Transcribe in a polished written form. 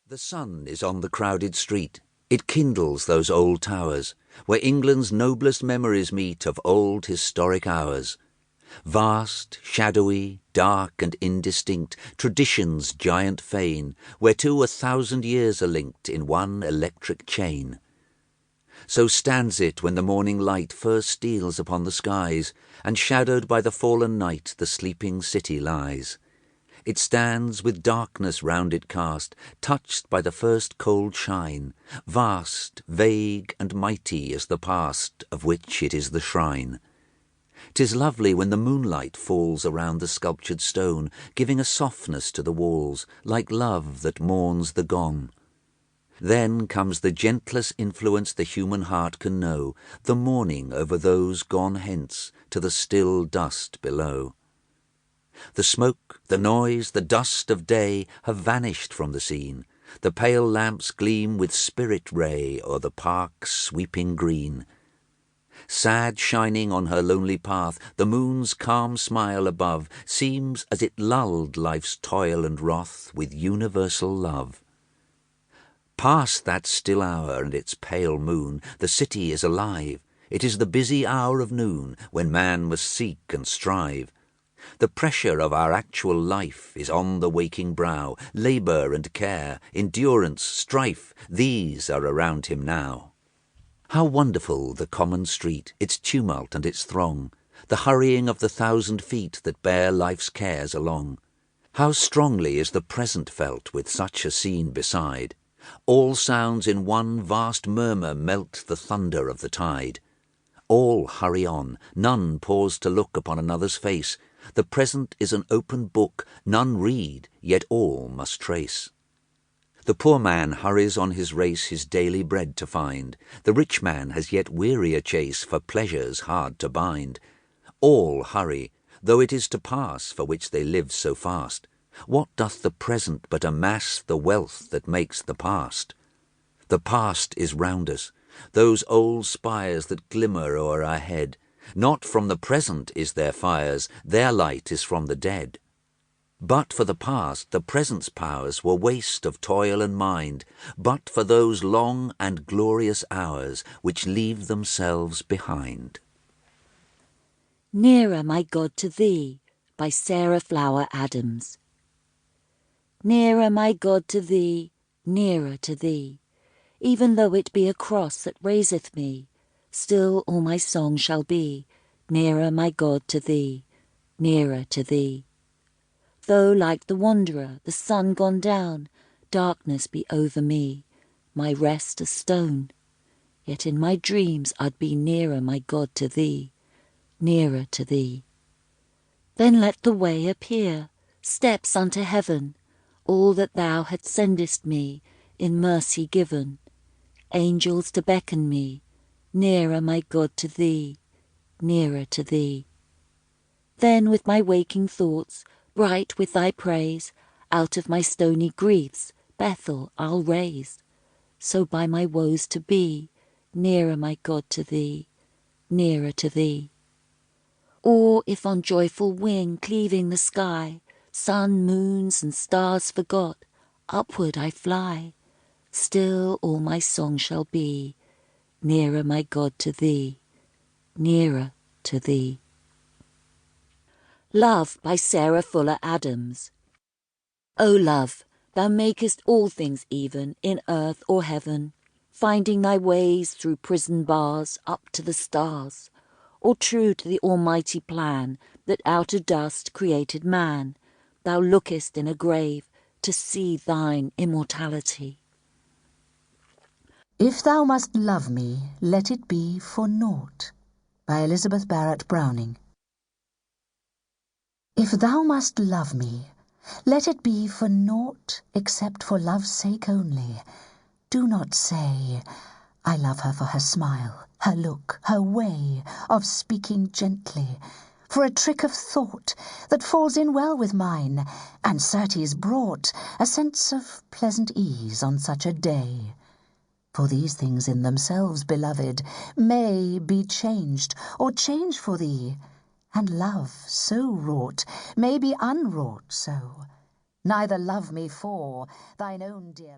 The sun is on the crowded street. It kindles those old towers, where England's noblest memories meet of old historic hours. Vast, shadowy, dark and indistinct, tradition's giant fane, whereto 1,000 years are linked in one electric chain. So stands it when the morning light first steals upon the skies, and shadowed by the fallen night the sleeping city lies. It stands with darkness round it cast, touched by the first cold shine, vast, vague and mighty as the past, of which it is the shrine. 'Tis lovely when the moonlight falls around the sculptured stone, giving a softness to the walls, like love that mourns the gone. Then comes the gentlest influence the human heart can know, the mourning over those gone hence to the still dust below. The smoke, the noise, the dust of day have vanished from the scene. The pale lamps gleam with spirit ray o'er the park's sweeping green. Sad shining on her lonely path, the moon's calm smile above seems as it lulled life's toil and wrath with universal love. Past that still hour and its pale moon, the city is alive. It is the busy hour of noon, when man must seek and strive. The pressure of our actual life is on the waking brow. Labour and care, endurance, strife, these are around him now. How wonderful the common street, its tumult and its throng, the hurrying of the 1,000 feet that bear life's cares along. How strongly is the present felt with such a scene beside. All sounds in one vast murmur melt the thunder of the tide. All hurry on, none pause to look upon another's face. The present is an open book, none read, yet all must trace. The poor man hurries on his race his daily bread to find. The rich man has yet wearier chase for pleasures hard to bind. All hurry, though it is to pass for which they live so fast. What doth the present but amass the wealth that makes the past? The past is round us, those old spires that glimmer o'er our head. Not from the present is their fires, their light is from the dead. But for the past, the present's powers were waste of toil and mind, but for those long and glorious hours which leave themselves behind. Nearer, My God, to Thee, by Sarah Flower Adams. Nearer, my God, to Thee, nearer to Thee, even though it be a cross that raiseth me, still all my song shall be, nearer, my God, to Thee, nearer to Thee. Though like the wanderer, the sun gone down, darkness be over me, my rest a stone, yet in my dreams I'd be nearer, my God, to Thee, nearer to Thee. Then let the way appear, steps unto heaven, all that Thou had sendest me, in mercy given, angels to beckon me, nearer, my God, to Thee, nearer to Thee. Then with my waking thoughts, bright with Thy praise, out of my stony griefs Bethel I'll raise, so by my woes to be, nearer, my God, to Thee, nearer to Thee. Or if on joyful wing cleaving the sky, sun, moons and stars forgot, upward I fly, still all my song shall be, nearer, my God, to Thee, nearer to Thee. Love, by Sarah Fuller Adams. O love, Thou makest all things even, in earth or heaven, finding Thy ways through prison bars up to the stars, or true to the almighty plan that out of dust created man, Thou lookest in a grave to see Thine immortality. If Thou must love me, let it be for naught, by Elizabeth Barrett Browning. If Thou must love me, let it be for naught except for love's sake only. Do not say, I love her for her smile, her look, her way of speaking gently, for a trick of thought that falls in well with mine, and certes brought a sense of pleasant ease on such a day. For these things in themselves, beloved, may be changed, or change for thee, and love so wrought may be unwrought so. Neither love me for thine own dear